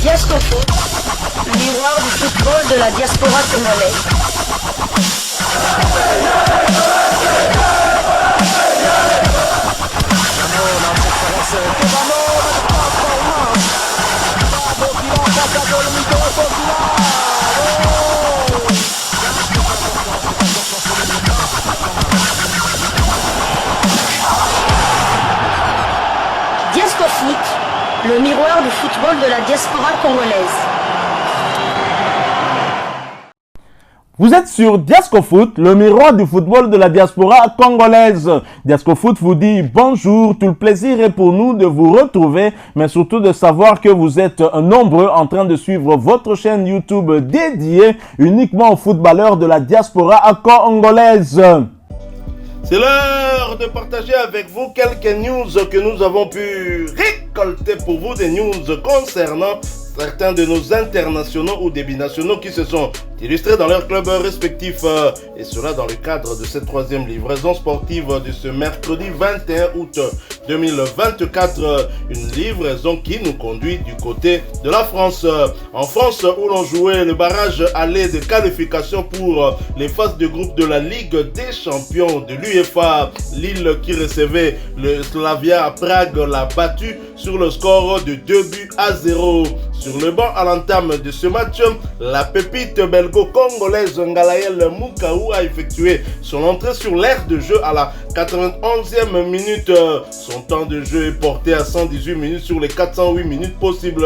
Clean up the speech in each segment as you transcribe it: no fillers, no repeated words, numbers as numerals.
Diasco Foot, le miroir du football de la diaspora congolaise. Diasco Foot, le miroir du football de la diaspora congolaise. Vous êtes sur Diasco Foot, le miroir du football de la diaspora congolaise. Diasco Foot vous dit bonjour, tout le plaisir est pour nous de vous retrouver, mais surtout de savoir que vous êtes nombreux en train de suivre votre chaîne YouTube dédiée uniquement aux footballeurs de la diaspora congolaise. C'est l'heure de partager avec vous quelques news que nous avons pu récolter pour vous, des news concernant certains de nos internationaux ou des binationaux qui se sont illustrés dans leurs clubs respectifs, et cela dans le cadre de cette troisième livraison sportive de ce mercredi 21 août 2024, une livraison qui nous conduit du côté de la France. En France, où l'on jouait le barrage aller de qualification pour les phases de groupe de la Ligue des champions de l'UEFA, Lille qui recevait le Slavia Prague l'a battu sur le score de 2-0. Sur le banc à l'entame de ce match, la pépite belgo-congolaise Ngalaël Mukaou a effectué son entrée sur l'aire de jeu à la 91e minute. Son temps de jeu est porté à 118 minutes sur les 408 minutes possibles.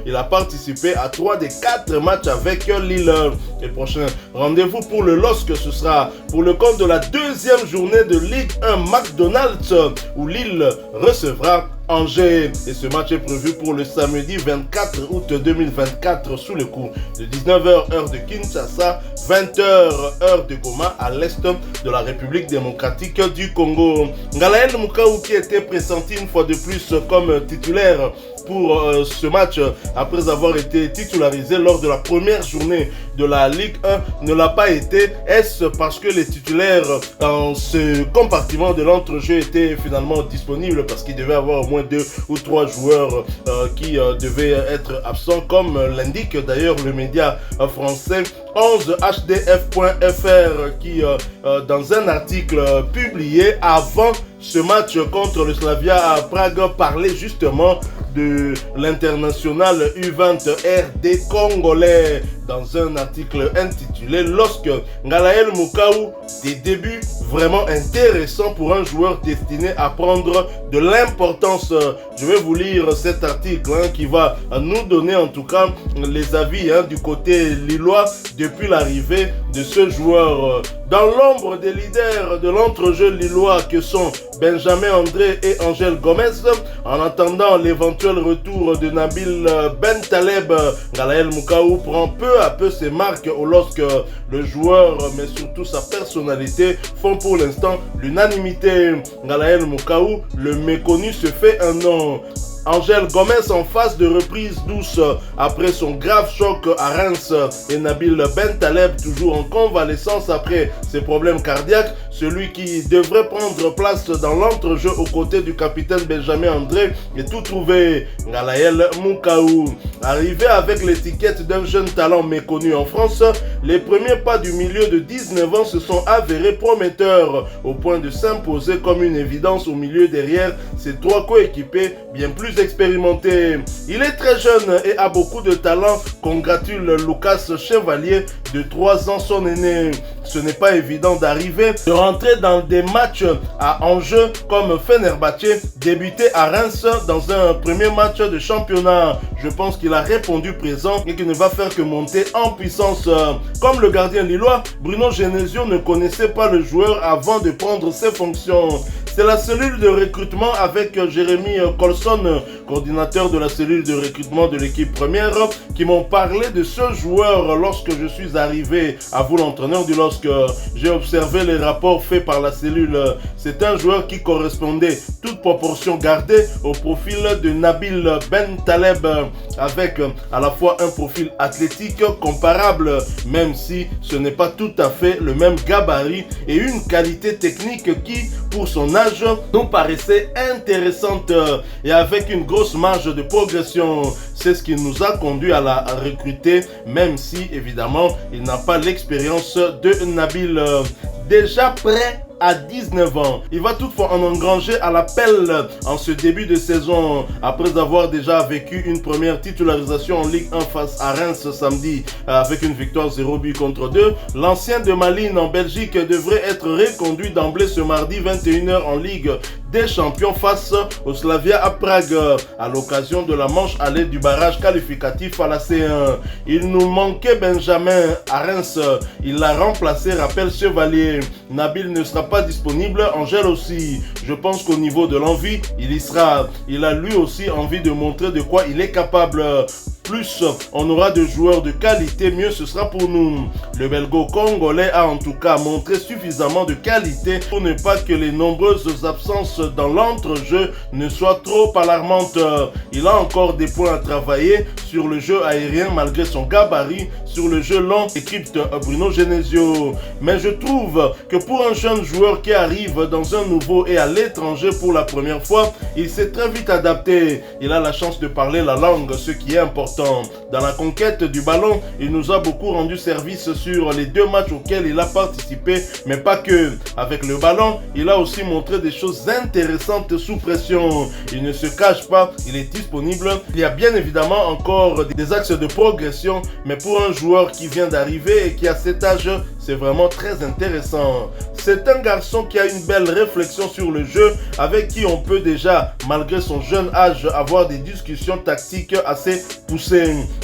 Il a participé à 3 des 4 matchs avec Lille. Le prochain rendez-vous pour le LOSC, ce sera pour le compte de la deuxième journée de Ligue 1 McDonald's, où Lille recevra Angers, et ce match est prévu pour le samedi 24 août 2024 sous le coup de 19h heure de Kinshasa, 20h heure de Goma à l'est de la République démocratique du Congo. Ngalaël Mukaou, qui était pressenti une fois de plus comme titulaire pour ce match après avoir été titularisé lors de la première journée de la Ligue 1, ne l'a pas été. Est-ce parce que les titulaires dans ce compartiment de l'entrejeu étaient finalement disponibles, parce qu'il devait avoir au moins 2 ou 3 joueurs qui devaient être absents, comme l'indique d'ailleurs le média français 11hdf.fr qui dans un article publié avant ce match contre le Slavia à Prague parlait justement de l'international U20 RD congolais dans un article intitulé Lorsque Ngalaël Mukaou, des débuts vraiment intéressants pour un joueur destiné à prendre de l'importance. Je vais vous lire cet article qui va nous donner en tout cas les avis du côté lillois depuis l'arrivée de ce joueur. Dans l'ombre des leaders de l'entrejeu lillois que sont Benjamin André et Angel Gomez, en attendant l'éventuel retour de Nabil Bentaleb, Ngalaël Mukaou prend peu à peu ses marques au LOSC. Le joueur, mais surtout sa personnalité, font pour l'instant l'unanimité. Ngalaël Mukaou, le méconnu, se fait un nom. Angel Gomez en phase de reprise douce après son grave choc à Reims, et Nabil Bentaleb toujours en convalescence après ses problèmes cardiaques, celui qui devrait prendre place dans l'entrejeu aux côtés du capitaine Benjamin André et tout trouvé. Ngalaël Mukaou, arrivé avec l'étiquette d'un jeune talent méconnu en France, les premiers pas du milieu de 19 ans se sont avérés prometteurs au point de s'imposer comme une évidence au milieu derrière ses 3 coéquipiers bien plus expérimenté. Il est très jeune et a beaucoup de talent, congratule Lucas Chevalier, de 3 ans son aîné. Ce n'est pas évident d'arriver, de rentrer dans des matchs à enjeu comme Fenerbahçe, débuter à Reims dans un premier match de championnat. Je pense qu'il a répondu présent et qu'il ne va faire que monter en puissance. Comme le gardien lillois, Bruno Genesio ne connaissait pas le joueur avant de prendre ses fonctions. C'est la cellule de recrutement avec Jérémy Colson, coordinateur de la cellule de recrutement de l'équipe première, qui m'ont parlé de ce joueur lorsque je suis arrivé. À vous l'entraîneur du LOSC, j'ai observé les rapports faits par la cellule. C'est un joueur qui correspondait, toute proportion gardée, au profil de Nabil Bentaleb, avec à la fois un profil athlétique comparable, même si ce n'est pas tout à fait le même gabarit, et une qualité technique qui, pour son âge, âge nous paraissait intéressante et avec une grosse marge de progression. C'est ce qui nous a conduit à la recruter, même si évidemment il n'a pas l'expérience de Nabil. Déjà prêt à 19 ans. Il va toutefois en engranger à l'appel en ce début de saison après avoir déjà vécu une première titularisation en Ligue 1 face à Reims ce samedi avec une victoire 0 but contre 2. L'ancien de Malines en Belgique devrait être reconduit d'emblée ce mardi 21h en Ligue des Champions face au Slavia à Prague à l'occasion de la manche allée du barrage qualificatif à la C1. Il nous manquait Benjamin à Reims. Il l'a remplacé, rappelle Chevalier. Nabil ne sera pas disponible, Angèle aussi. Je pense qu'au niveau de l'envie, il y sera. Il a lui aussi envie de montrer de quoi il est capable. Plus on aura de joueurs de qualité, mieux ce sera pour nous. Le belgo-congolais a en tout cas montré suffisamment de qualité pour ne pas que les nombreuses absences dans l'entrejeu ne soient trop alarmantes. Il a encore des points à travailler sur le jeu aérien malgré son gabarit, sur le jeu long, décrypte Bruno Genesio. Mais je trouve que pour un jeune joueur qui arrive dans un nouveau et à l'étranger pour la première fois, il s'est très vite adapté. Il a la chance de parler la langue, ce qui est important. Dans la conquête du ballon, il nous a beaucoup rendu service sur les 2 matchs auxquels il a participé, mais pas que. Avec le ballon, il a aussi montré des choses intéressantes sous pression. Il ne se cache pas, il est disponible. Il y a bien évidemment encore des axes de progression, mais pour un joueur qui vient d'arriver et qui a cet âge, c'est vraiment très intéressant. C'est un garçon qui a une belle réflexion sur le jeu, avec qui on peut déjà, malgré son jeune âge, avoir des discussions tactiques assez poussées.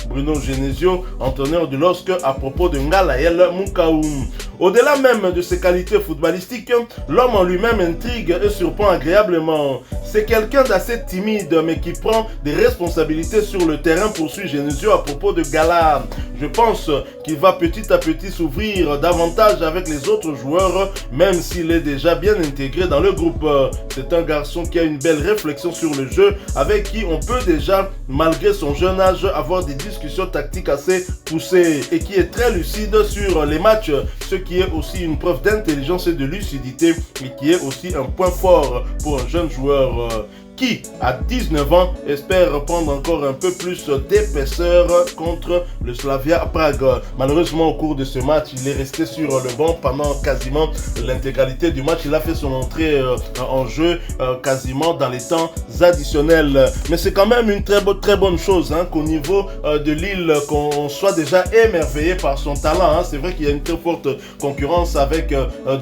Bruno Genesio, entraîneur du LOSC, à propos de Ngalael Mukaoum. Au-delà même de ses qualités footballistiques, l'homme en lui-même intrigue et surprend agréablement. C'est quelqu'un d'assez timide, mais qui prend des responsabilités sur le terrain, poursuit Genesio à propos de Gala. Je pense qu'il va petit à petit s'ouvrir davantage avec les autres joueurs, même s'il est déjà bien intégré dans le groupe. C'est un garçon qui a une belle réflexion sur le jeu, avec qui on peut déjà, malgré son jeune âge, avoir des discussions tactiques assez poussées et qui est très lucide sur les matchs, ce qui est aussi une preuve d'intelligence et de lucidité et qui est aussi un point fort pour un jeune joueur qui, à 19 ans, espère prendre encore un peu plus d'épaisseur contre le Slavia Prague. Malheureusement, au cours de ce match, il est resté sur le banc pendant quasiment l'intégralité du match. Il a fait son entrée en jeu quasiment dans les temps additionnels. Mais c'est quand même une très bonne chose qu'au niveau de Lille, qu'on soit déjà émerveillé par son talent. C'est vrai qu'il y a une très forte concurrence avec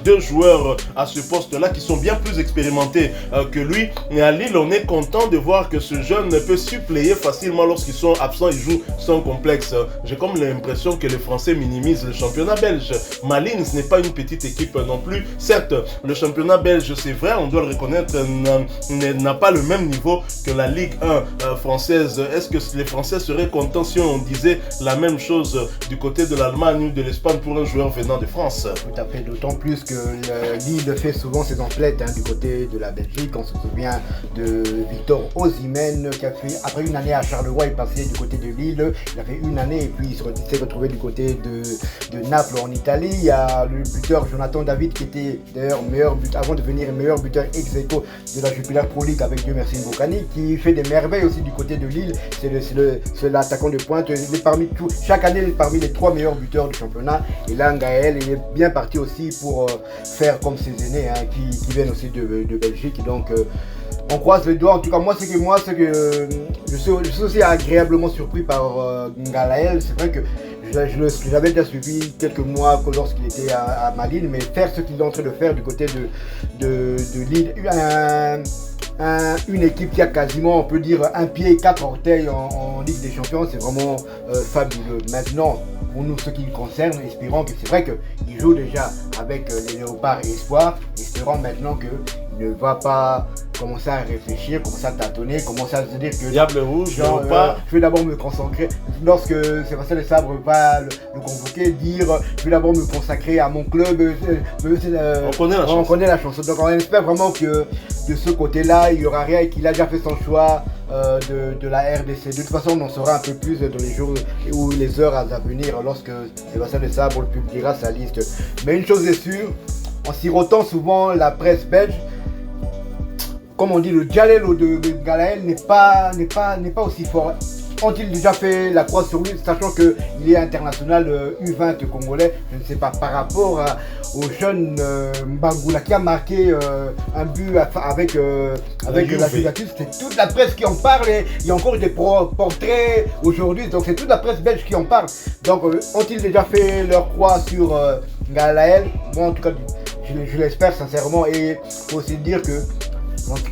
2 joueurs à ce poste-là qui sont bien plus expérimentés que lui. Et à Lille, on est content de voir que ce jeune peut suppléer facilement lorsqu'ils sont absents, ils jouent sans complexe. J'ai comme l'impression que les Français minimisent le championnat belge. Malines n'est pas une petite équipe non plus. Certes, le championnat belge, c'est vrai, on doit le reconnaître, n'a pas le même niveau que la Ligue 1 française. Est-ce que les Français seraient contents si on disait la même chose du côté de l'Allemagne ou de l'Espagne pour un joueur venant de France? Tout à fait, d'autant plus que Lille fait souvent ses emplettes du côté de la Belgique. On se souvient de Victor Osimhen qui a fait, après une année à Charleroi, est passé du côté de Lille. Il a fait une année et puis il s'est retrouvé du côté de Naples en Italie. Il y a le buteur Jonathan David qui était d'ailleurs meilleur buteur avant de devenir meilleur buteur ex-aequo de la Jupiler Pro League avec Dieu merci Mbokani, qui fait des merveilles aussi du côté de Lille. C'est l'attaquant de pointe. Il est chaque année il est parmi les 3 meilleurs buteurs du championnat. Et là Ngaël il est bien parti aussi pour faire comme ses aînés qui viennent aussi de Belgique. Donc on croise les doigts. En tout cas, moi, je suis aussi agréablement surpris par Ngalael. C'est vrai que j'avais déjà suivi quelques mois lorsqu'il était à Malines, mais faire ce qu'il est en train de faire du côté de Lille, une équipe qui a quasiment, on peut dire, un pied et 4 orteils en Ligue des Champions, c'est vraiment fabuleux. Maintenant, pour nous, ce qui nous concerne, espérons que c'est vrai qu'il joue déjà avec les Léopards et Espoir, espérons maintenant qu'il ne va pas commencer à réfléchir, commencer à tâtonner, commencer à se dire que Diable rouge, Léopard. Je vais d'abord me concentrer, lorsque Sébastien Le Sabre va le convoquer, dire je vais d'abord me consacrer à mon club. On connaît la chanson. Donc on espère vraiment que de ce côté-là, il n'y aura rien et qu'il a déjà fait son choix de la RDC. De toute façon, on en saura un peu plus dans les jours ou les heures à venir lorsque Sébastien Le Sabre publiera sa liste. Mais une chose est sûre, en sirotant souvent la presse belge, comme on dit, le Djalelo de Galaël n'est pas aussi fort. Ont-ils déjà fait la croix sur lui, sachant qu'il est international U20 congolais? Je ne sais pas, par rapport au jeune Mbangula qui a marqué un but avec la Juventus. C'est toute la presse qui en parle et il y a encore des portraits aujourd'hui, donc c'est toute la presse belge qui en parle. Donc ont-ils déjà fait leur croix sur Galaël? Moi en tout cas, je l'espère sincèrement, et il faut aussi dire que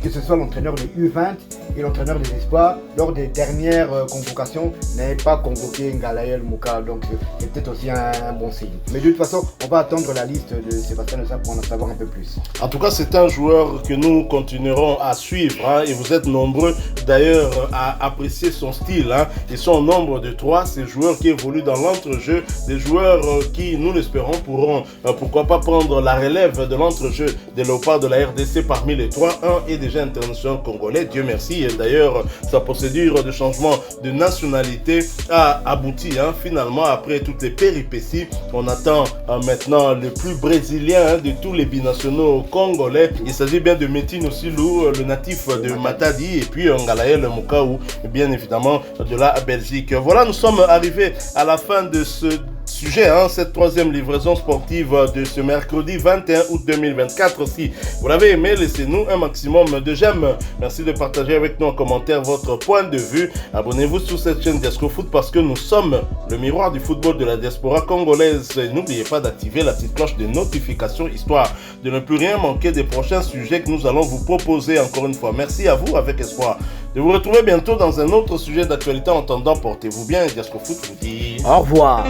ce soit l'entraîneur des U20 et l'entraîneur des espoirs, lors des dernières convocations, n'avait pas convoqué Ngalaël Mouka, donc c'est peut-être aussi un bon signe. Mais de toute façon, on va attendre la liste de Sébastien Lessa pour en savoir un peu plus. En tout cas, c'est un joueur que nous continuerons à suivre, hein, et vous êtes nombreux d'ailleurs à apprécier son style. Hein. Ils sont au nombre de 3, ces joueurs qui évoluent dans l'entrejeu, des joueurs qui, nous l'espérons, pourront pourquoi pas prendre la relève de l'entrejeu des léopards de la RDC. Parmi les 3, un est déjà international congolais, Dieu merci. Et d'ailleurs, sa procédure de changement de nationalité a abouti, hein, finalement, après toutes les péripéties. On attend maintenant le plus brésilien, hein, de tous les binationaux congolais. Il s'agit bien de Metin Osilou, le natif de Matadi, et puis Ngalaël Moukaou, bien évidemment de la Belgique. Voilà, nous sommes arrivés à la fin de ce sujet, hein, cette troisième livraison sportive de ce mercredi 21 août 2024. Si vous l'avez aimé, laissez-nous un maximum de j'aime. Merci de partager avec nous en commentaire votre point de vue. Abonnez-vous sur cette chaîne Diasco Foot parce que nous sommes le miroir du football de la diaspora congolaise. N'oubliez pas d'activer la petite cloche de notification histoire de ne plus rien manquer des prochains sujets que nous allons vous proposer. Encore une fois, merci à vous, avec espoir de vous retrouver bientôt dans un autre sujet d'actualité. En attendant, portez-vous bien et Diasco Foot vous dit au revoir.